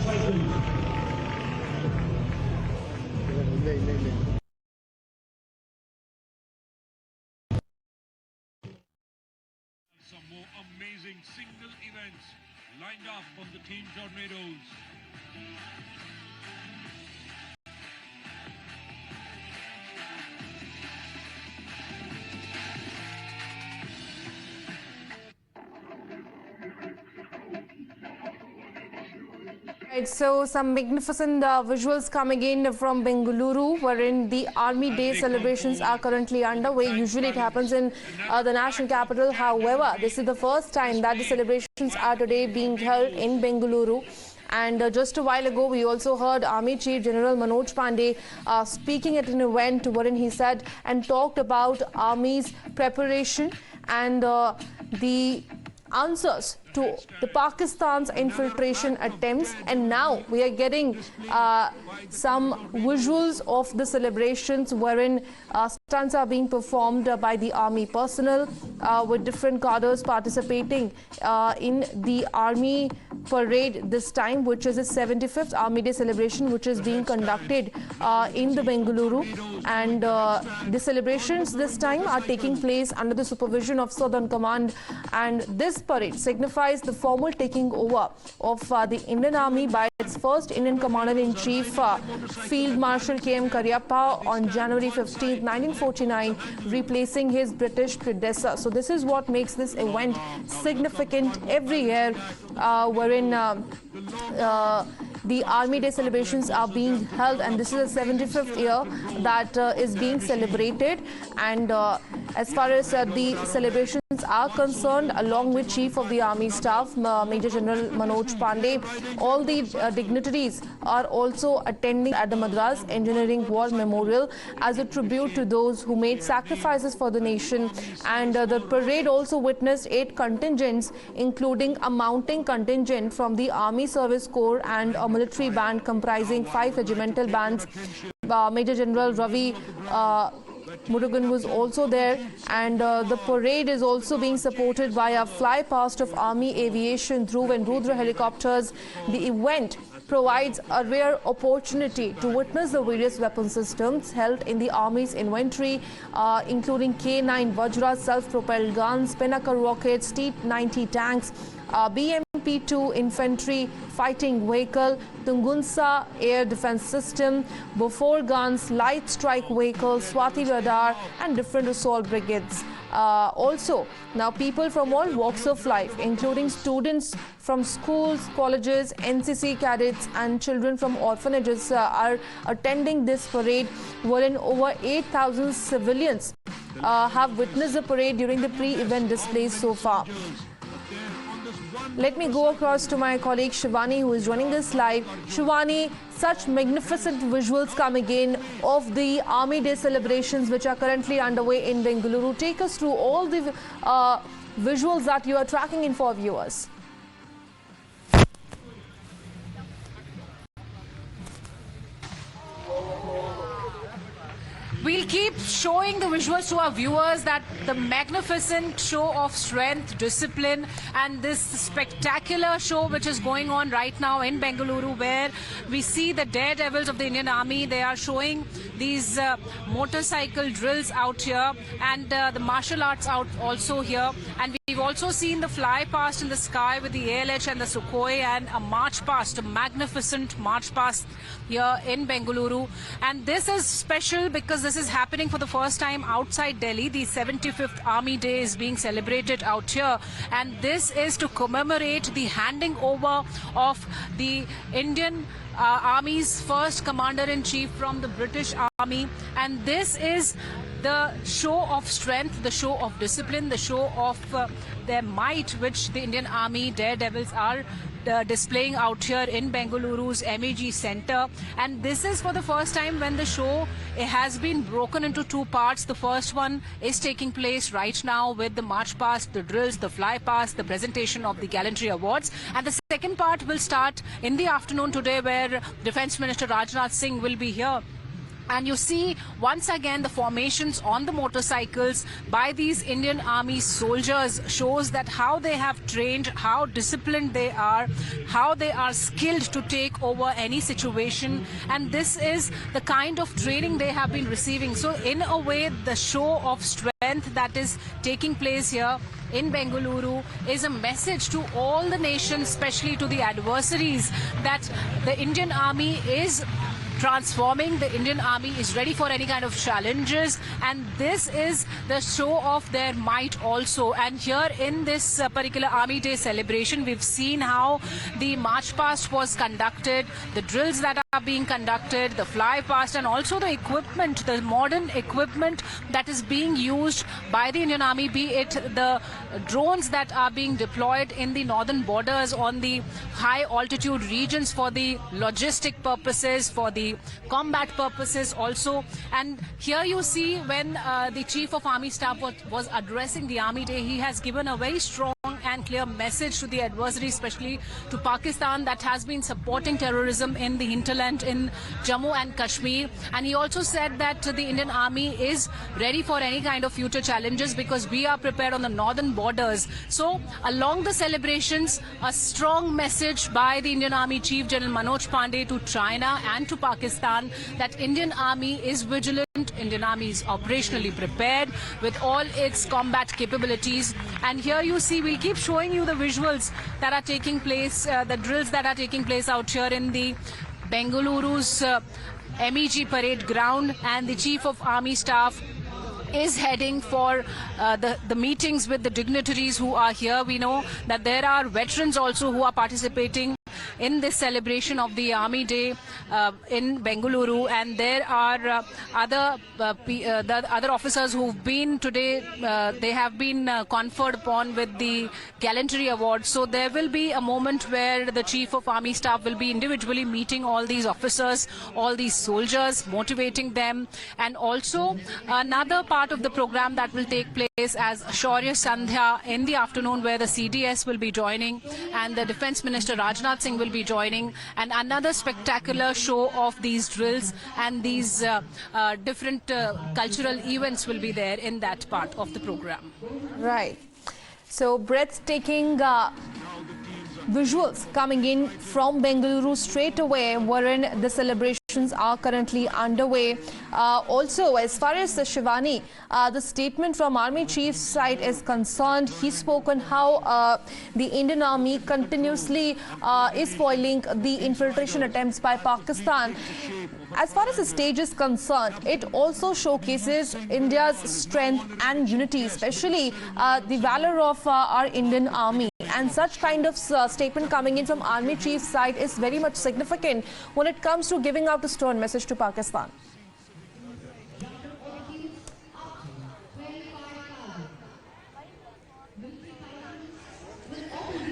Some more amazing single events lined up on the Team Tornadoes. Right, so some magnificent visuals coming in from Bengaluru, wherein the Army Day celebrations are currently underway. Usually it happens in the national capital. However, this is the first time that the celebrations are today being held in Bengaluru. And just a while ago, we also heard Army Chief General Manoj Pandey speaking at an event wherein he said and talked about Army's preparation and the answers to the Pakistan's infiltration attempts. And now we are getting some visuals of the celebrations wherein stunts are being performed by the army personnel with different cadres participating in the army parade this time, which is the 75th Army Day celebration, which is being conducted in the Bengaluru. And the celebrations this time are taking place under the supervision of Southern Command, and this parade signifies the formal taking over of the Indian Army by its first Indian Commander-in-Chief, Field Marshal K.M. Cariappa, on January 15, 1949, replacing his British predecessor. So this is what makes this event significant every year, wherein the Army Day celebrations are being held, and this is the 75th year that is being celebrated. And as far as the celebrations are concerned, along with Chief of the Army Staff, Major General Manoj Pandey, all the dignitaries are also attending at the Madras Engineering War Memorial as a tribute to those who made sacrifices for the nation. And the parade also witnessed 8 contingents, including a mounting contingent from the Army Service Corps and a military band comprising 5 regimental bands. Major General Ravi Murugan was also there, and the parade is also being supported by a fly past of Army Aviation Dhruv and Rudra helicopters. The event provides a rare opportunity to witness the various weapon systems held in the Army's inventory, including K9 Vajra self-propelled guns, Pinnacle rockets, T-90 tanks, BMP-2 infantry fighting vehicle, Tungunsa air defense system, Bofors guns, light strike vehicles, Swati radar, and different assault brigades. Also, now people from all walks of life, including students from schools, colleges, NCC cadets, and children from orphanages are attending this parade, wherein over 8,000 civilians have witnessed the parade during the pre-event displays so far. Let me go across to my colleague Shivani, who is joining us live. Shivani, such magnificent visuals coming in of the Army Day celebrations which are currently underway in Bengaluru. Take us through all the visuals that you are tracking in for viewers. We'll keep showing the visuals to our viewers that the magnificent show of strength, discipline, and this spectacular show which is going on right now in Bengaluru, where we see the daredevils of the Indian Army. They are showing these motorcycle drills out here, and the martial arts out also here. And we've also seen the fly past in the sky with the ALH and the Sukhoi, and a march past, a magnificent march past here in Bengaluru. And this is special because this is happening for the first time outside Delhi. The 75th Army Day is being celebrated out here, and this is to commemorate the handing over of the Indian Army's first Commander-in-Chief from the British Army. And this is the show of strength, the show of discipline, the show of their might, which the Indian Army daredevils are displaying out here in Bengaluru's MEG Center. And this is for the first time when the show has been broken into 2 parts. The first one is taking place right now with the march past, the drills, the fly past, the presentation of the gallantry awards. And the second part will start in the afternoon today, where Defence Minister Rajnath Singh will be here And you see once again the formations on the motorcycles by these Indian Army soldiers shows that how they have trained, how disciplined they are, how they are skilled to take over any situation. And this is the kind of training they have been receiving. So in a way, the show of strength that is taking place here in Bengaluru is a message to all the nations, especially to the adversaries, that the Indian Army is transforming. The Indian Army is ready for any kind of challenges, and this is the show of their might also. And here in this particular Army Day celebration, we've seen how the march past was conducted, the drills that are being conducted, the fly past, and also the equipment, the modern equipment that is being used by the Indian Army, be it the drones that are being deployed in the northern borders on the high altitude regions for the logistic purposes, for the combat purposes also. And here you see when the Chief of Army Staff was addressing the Army Day, he has given a very strong and clear message to the adversary, especially to Pakistan, that has been supporting terrorism in the hinterland in Jammu and Kashmir. And he also said that the Indian Army is ready for any kind of future challenges because we are prepared on the northern borders. So along the celebrations, a strong message by the Indian Army Chief General Manoj Pandey to China and to Pakistan that Indian Army is vigilant, Indian Army is operationally prepared with all its combat capabilities. And here you see, we'll keep showing you the visuals that are taking place, the drills that are taking place out here in the Bengaluru's MEG parade ground. And the Chief of Army Staff is heading for the meetings with the dignitaries who are here. We know that there are veterans also who are participating in this celebration of the Army Day in Bengaluru, and there are other officers who've been today, they have been conferred upon with the Gallantry Award. So there will be a moment where the Chief of Army Staff will be individually meeting all these officers, all these soldiers, motivating them. And also another part of the program that will take place as Shaurya Sandhya in the afternoon, where the CDS will be joining and the Defence Minister Rajnath Singh will be joining, and another spectacular show of these drills and these different cultural events will be there in that part of the program. Right. So breathtaking visuals coming in from Bengaluru straight away, wherein the celebrations are currently underway. Also, as far as Shivani, the statement from Army Chief's side is concerned, he spoke on how the Indian Army continuously is foiling the infiltration attempts by Pakistan. As far as the stage is concerned, it also showcases India's strength and unity, especially the valor of our Indian Army. And such kind of statement coming in from Army Chief's side is very much significant when it comes to giving out a stern message to Pakistan.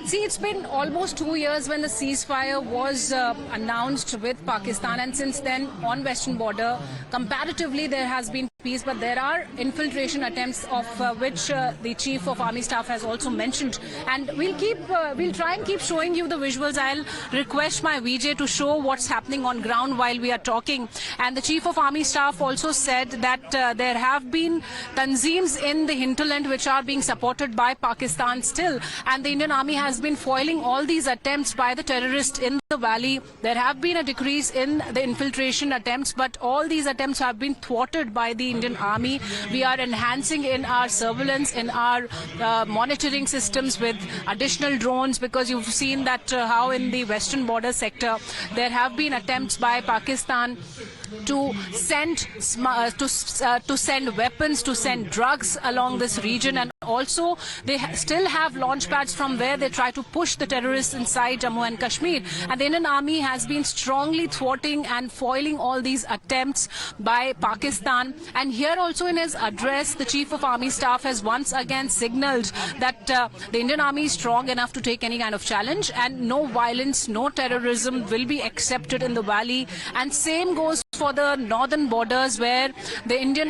See, it's been almost 2 years when the ceasefire was announced with Pakistan, and since then on western border, comparatively there has been peace, but there are infiltration attempts of which the Chief of Army Staff has also mentioned, and we'll try and keep showing you the visuals. I'll request my VJ to show what's happening on ground while we are talking. And the Chief of Army Staff also said that there have been tanzeems in the hinterland which are being supported by Pakistan still, and the Indian Army has been foiling all these attempts by the terrorists in the valley. There have been a decrease in the infiltration attempts, but all these attempts have been thwarted by the Indian Army. We are enhancing in our surveillance, in our monitoring systems with additional drones, because you've seen that how in the western border sector there have been attempts by Pakistan to send weapons, to send drugs along this region, and also they still have launch pads from where they try to push the terrorists inside Jammu and Kashmir. And the Indian Army has been strongly thwarting and foiling all these attempts by Pakistan. And here also in his address, the Chief of Army Staff has once again signaled that the Indian Army is strong enough to take any kind of challenge, and no violence, no terrorism will be accepted in the valley. And same goes for the northern borders, where the Indian